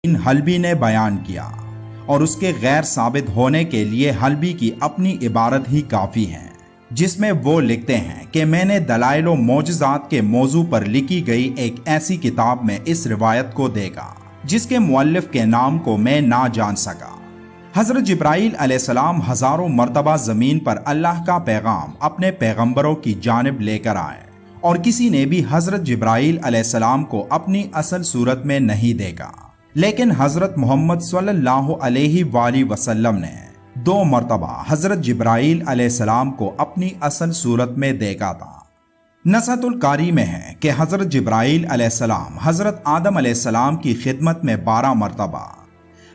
حلبی نے بیان کیا اور اس کے غیر ثابت ہونے کے لیے حلبی کی اپنی عبارت ہی کافی ہے، جس میں وہ لکھتے ہیں کہ میں نے دلائل و معجزات کے موضوع پر لکھی گئی ایک ایسی کتاب میں اس روایت کو دیکھا جس کے مؤلف کے نام کو میں نہ جان سکا۔ حضرت جبرائیل علیہ السلام ہزاروں مرتبہ زمین پر اللہ کا پیغام اپنے پیغمبروں کی جانب لے کر آئے، اور کسی نے بھی حضرت جبرائیل علیہ السلام کو اپنی اصل صورت میں نہیں دیکھا، لیکن حضرت محمد صلی اللہ علیہ وآلہ وسلم نے 2 مرتبہ حضرت جبرائیل علیہ السلام کو اپنی اصل صورت میں دیکھا تھا۔ نصحۃ القاری میں ہے کہ حضرت جبرائیل علیہ السلام حضرت آدم علیہ السلام کی خدمت میں 12 مرتبہ،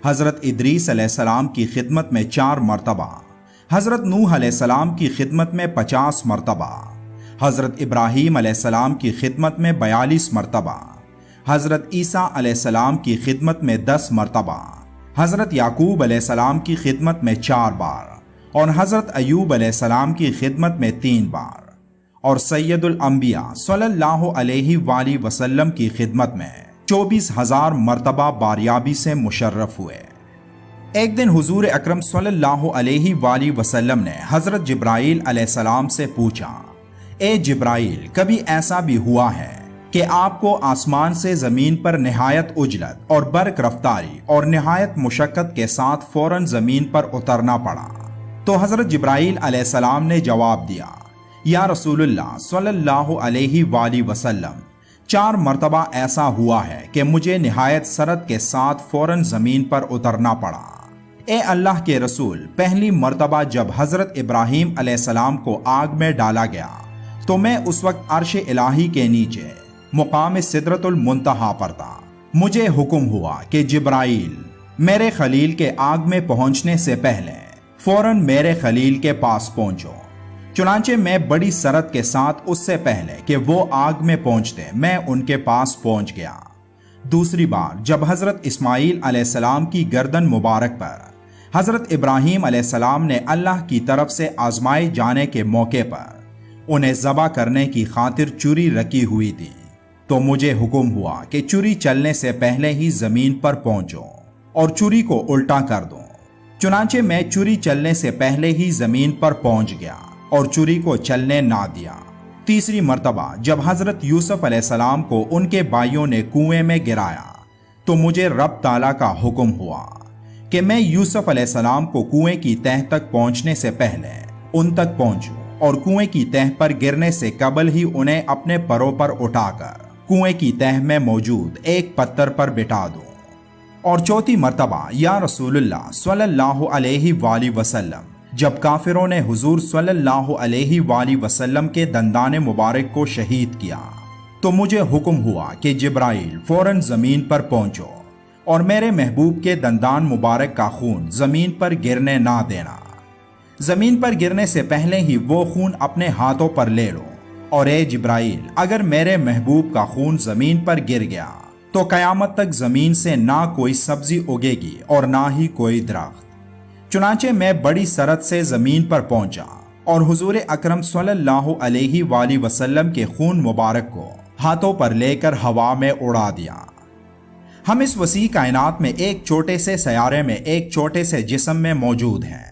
حضرت ادریس علیہ السلام کی خدمت میں 4 مرتبہ، حضرت نوح علیہ السلام کی خدمت میں 50 مرتبہ، حضرت ابراہیم علیہ السلام کی خدمت میں 42 مرتبہ، حضرت عیسیٰ علیہ السلام کی خدمت میں 10 مرتبہ، حضرت یعقوب علیہ السلام کی خدمت میں 4 بار، اور حضرت ایوب علیہ السلام کی خدمت میں 3 بار، اور سید الانبیاء صلی اللہ علیہ وآلہ وسلم کی خدمت میں 24,000 مرتبہ باریابی سے مشرف ہوئے۔ ایک دن حضور اکرم صلی اللہ علیہ وآلہ وسلم نے حضرت جبرائیل علیہ السلام سے پوچھا، اے جبرائیل، کبھی ایسا بھی ہوا ہے کہ آپ کو آسمان سے زمین پر نہایت عجلت اور برق رفتاری اور نہایت مشقت کے ساتھ فوراً زمین پر اترنا پڑا؟ تو حضرت جبرائیل علیہ السلام نے جواب دیا، یا رسول اللہ صلی اللہ علیہ وآلہ وسلم، 4 مرتبہ ایسا ہوا ہے کہ مجھے نہایت سرعت کے ساتھ فوراً زمین پر اترنا پڑا۔ اے اللہ کے رسول، پہلی مرتبہ جب حضرت ابراہیم علیہ السلام کو آگ میں ڈالا گیا تو میں اس وقت عرش الہی کے نیچے مقام سدرۃ المنتہا پر تھا۔ مجھے حکم ہوا کہ جبرائیل، میرے خلیل کے آگ میں پہنچنے سے پہلے فوراً میرے خلیل کے پاس پہنچو۔ چنانچہ میں بڑی سرعت کے ساتھ اس سے پہلے کہ وہ آگ میں پہنچتے میں ان کے پاس پہنچ گیا۔ دوسری بار جب حضرت اسماعیل علیہ السلام کی گردن مبارک پر حضرت ابراہیم علیہ السلام نے اللہ کی طرف سے آزمائے جانے کے موقع پر انہیں ذبح کرنے کی خاطر چری رکھی ہوئی تھی، تو مجھے حکم ہوا کہ چری چلنے سے پہلے ہی زمین پر پہنچو اور چری کو الٹا کر دو۔ چنانچہ میں چری چلنے سے پہلے ہی زمین پر پہنچ گیا اور چری کو چلنے نہ دیا۔ تیسری مرتبہ جب حضرت یوسف علیہ السلام کو ان کے بھائیوں نے کنویں میں گرایا تو مجھے رب تعالیٰ کا حکم ہوا کہ میں یوسف علیہ السلام کو کنویں کی تہہ تک پہنچنے سے پہلے ان تک پہنچوں اور کنویں کی تہہ پر گرنے سے قبل ہی انہیں اپنے پروں پر اٹھا کر کنویں کی تہہ میں موجود ایک پتھر پر بٹھا دوں۔ اور چوتھی مرتبہ یا رسول اللہ صلی اللہ علیہ وآلہ وسلم جب کافروں نے حضور صلی اللہ علیہ وآلہ وسلم کے دندان مبارک کو شہید کیا تو مجھے حکم ہوا کہ جبرائیل فوراً زمین پر پہنچو اور میرے محبوب کے دندان مبارک کا خون زمین پر گرنے نہ دینا۔ زمین پر گرنے سے پہلے ہی وہ خون اپنے ہاتھوں پر لے لو، اور اے جبرائیل، اگر میرے محبوب کا خون زمین پر گر گیا تو قیامت تک زمین سے نہ کوئی سبزی اگے گی اور نہ ہی کوئی درخت۔ چنانچہ میں بڑی سرعت سے زمین پر پہنچا اور حضور اکرم صلی اللہ علیہ وآلہ وسلم کے خون مبارک کو ہاتھوں پر لے کر ہوا میں اڑا دیا۔ ہم اس وسیع کائنات میں ایک چھوٹے سے سیارے میں ایک چھوٹے سے جسم میں موجود ہیں،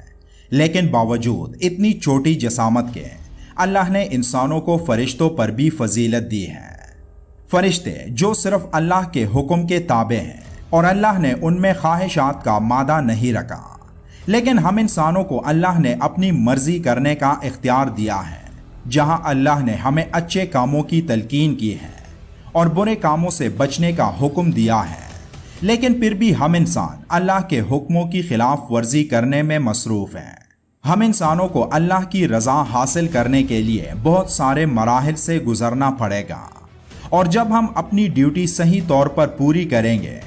لیکن باوجود اتنی چھوٹی جسامت کے اللہ نے انسانوں کو فرشتوں پر بھی فضیلت دی ہے۔ فرشتے جو صرف اللہ کے حکم کے تابع ہیں اور اللہ نے ان میں خواہشات کا مادہ نہیں رکھا، لیکن ہم انسانوں کو اللہ نے اپنی مرضی کرنے کا اختیار دیا ہے۔ جہاں اللہ نے ہمیں اچھے کاموں کی تلقین کی ہے اور برے کاموں سے بچنے کا حکم دیا ہے، لیکن پھر بھی ہم انسان اللہ کے حکموں کی خلاف ورزی کرنے میں مصروف ہیں۔ ہم انسانوں کو اللہ کی رضا حاصل کرنے کے لیے بہت سارے مراحل سے گزرنا پڑے گا، اور جب ہم اپنی ڈیوٹی صحیح طور پر پوری کریں گے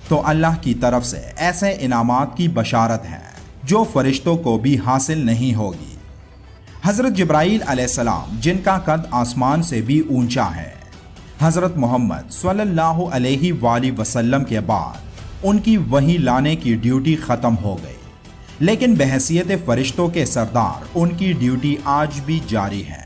تو اللہ کی طرف سے ایسے انعامات کی بشارت ہے جو فرشتوں کو بھی حاصل نہیں ہوگی۔ حضرت جبرائیل علیہ السلام، جن کا قد آسمان سے بھی اونچا ہے، حضرت محمد صلی اللہ علیہ وآلہ وسلم کے بعد ان کی وحی لانے کی ڈیوٹی ختم ہو گئی، لیکن بحیثیت فرشتوں کے سردار ان کی ڈیوٹی آج بھی جاری ہے۔